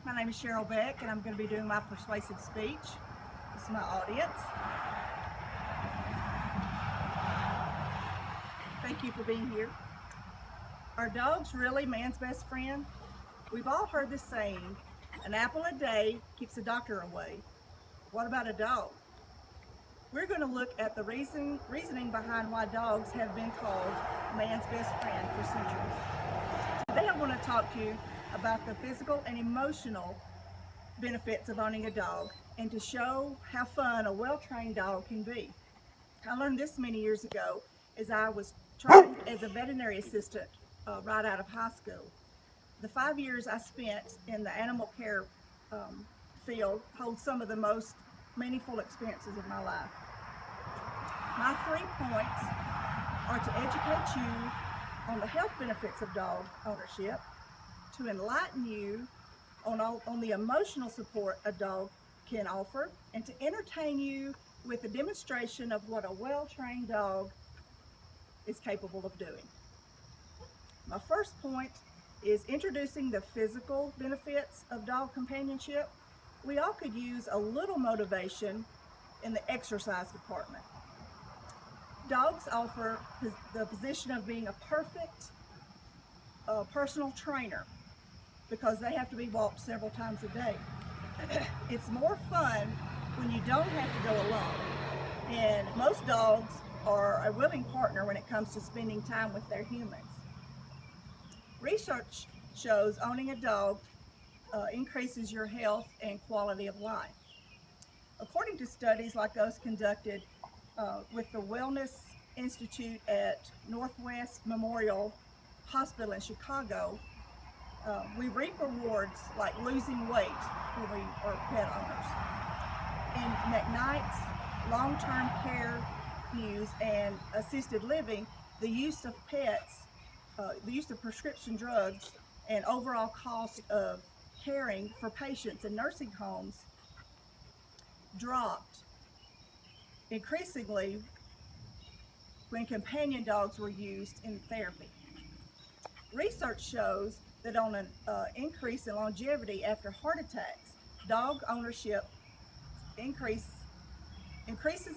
My name is Cheryl Beck, and I'm going to be doing my persuasive speech. This is my audience. Thank you for being here. Are dogs really man's best friend? We've all heard this saying, an apple a day keeps the doctor away. What about a dog? We're going to look at the reasoning behind why dogs have been called man's best friend for centuries. Today I want to talk to you about the physical and emotional benefits of owning a dog and to show how fun a well-trained dog can be. I learned this many years ago as I was trained as a veterinary assistant right out of high school. The 5 years I spent in the animal care field hold some of the most meaningful experiences of my life. My 3 points are to educate you on the health benefits of dog ownership, to enlighten you on the emotional support a dog can offer, and to entertain you with a demonstration of what a well-trained dog is capable of doing. My first point is introducing the physical benefits of dog companionship. We all could use a little motivation in the exercise department. Dogs offer the position of being a perfect personal trainer because they have to be walked several times a day. It's more fun when you don't have to go alone. And most dogs are a willing partner when it comes to spending time with their humans. Research shows owning a dog increases your health and quality of life. According to studies like those conducted with the Wellness Institute at Northwest Memorial Hospital in Chicago, we reap rewards like losing weight when we are pet owners. In McKnight's long-term care news and assisted living, the use of pets, the use of prescription drugs, and overall cost of caring for patients in nursing homes dropped increasingly when companion dogs were used in therapy. Research shows that on an increase in longevity after heart attacks, dog ownership increases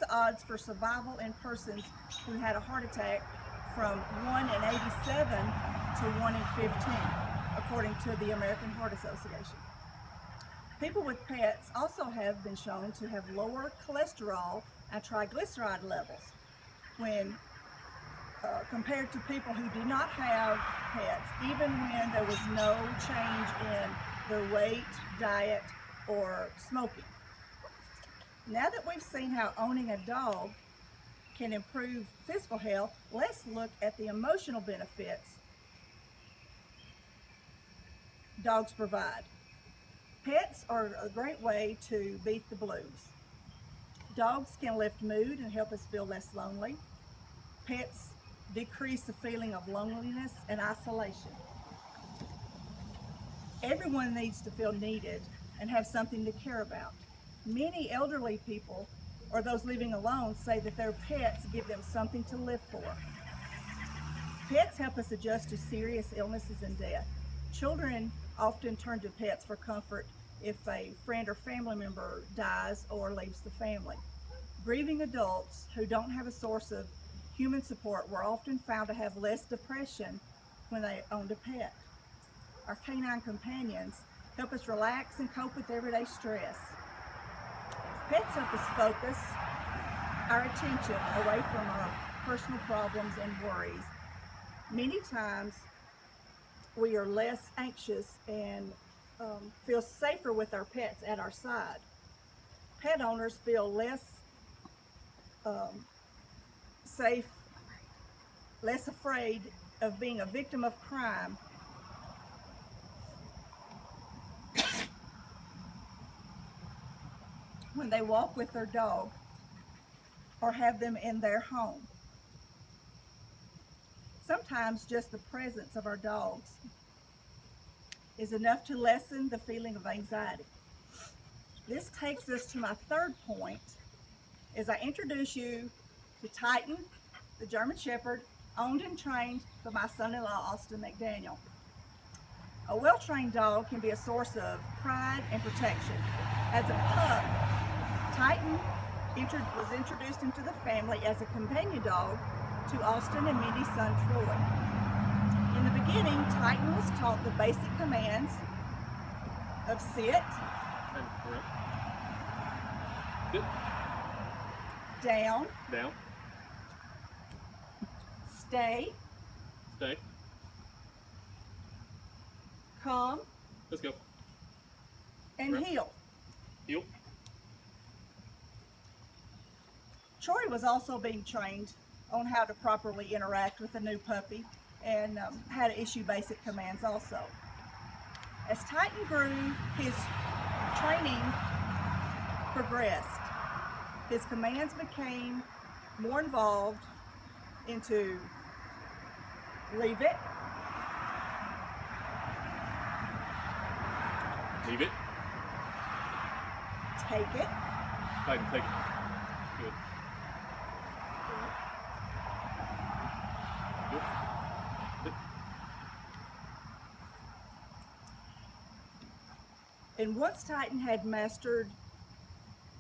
odds for survival in persons who had a heart attack from 1 in 87 to 1 in 15, according to the American Heart Association. People with pets also have been shown to have lower cholesterol and triglyceride levels when compared to people who do not have pets, even when there was no change in their weight, diet, or smoking. Now that we've seen how owning a dog can improve physical health, let's look at the emotional benefits dogs provide. Pets are a great way to beat the blues. Dogs can lift mood and help us feel less lonely. Pets decrease the feeling of loneliness and isolation. Everyone needs to feel needed and have something to care about. Many elderly people or those living alone say that their pets give them something to live for. Pets help us adjust to serious illnesses and death. Children often turn to pets for comfort if a friend or family member dies or leaves the family. Grieving adults who don't have a source of human support were often found to have less depression when they owned a pet. Our canine companions help us relax and cope with everyday stress. Pets help us focus our attention away from our personal problems and worries. Many times we are less anxious and feel safer with our pets at our side. Pet owners feel less safe, less afraid of being a victim of crime when they walk with their dog or have them in their home. Sometimes just the presence of our dogs is enough to lessen the feeling of anxiety. This takes us to my third point as I introduce you to Titan, the German Shepherd, owned and trained by my son-in-law, Austin McDaniel. A well-trained dog can be a source of pride and protection. As a pup, Titan was introduced into the family as a companion dog to Austin and Mindy's son Troy. In the beginning, Titan was taught the basic commands of sit, down, stay, come, let's go, and heel. Troy was also being trained on how to properly interact with a new puppy and how to issue basic commands also. As Titan grew, his training progressed. His commands became more involved into leave it, take it, Titan, take it. Good. Good. And once Titan had mastered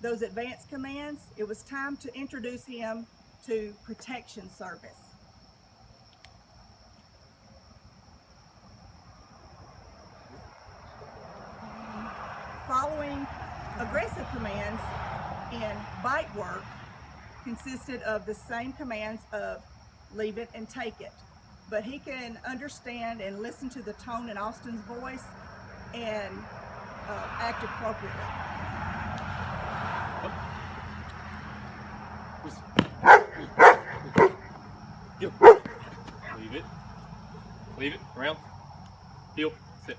those advanced commands, it was time to introduce him to protection service. Following aggressive commands in bite work consisted of the same commands of leave it and take it. But he can understand and listen to the tone in Austin's voice and act appropriately. Leave it, around, heel, sit.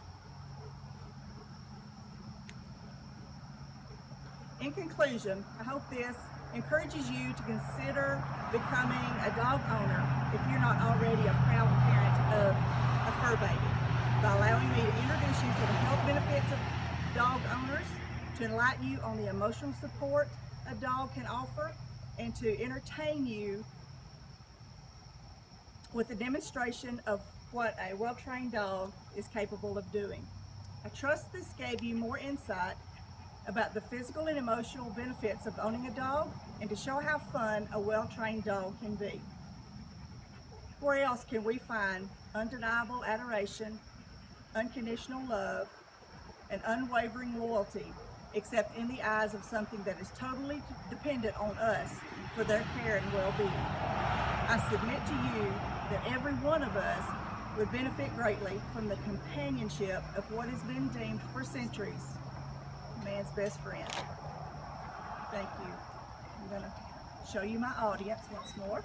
In conclusion, I hope this encourages you to consider becoming a dog owner if you're not already a proud parent of a fur baby, by allowing me to introduce you to the health benefits of dog owners, to enlighten you on the emotional support a dog can offer, and to entertain you with a demonstration of what a well-trained dog is capable of doing. I trust this gave you more insight about the physical and emotional benefits of owning a dog, and to show how fun a well-trained dog can be. Where else can we find undeniable adoration, unconditional love, and unwavering loyalty except in the eyes of something that is totally dependent on us for their care and well-being? I submit to you that every one of us would benefit greatly from the companionship of what has been deemed for centuries man's best friend. Thank you. I'm going to show you my audience once more.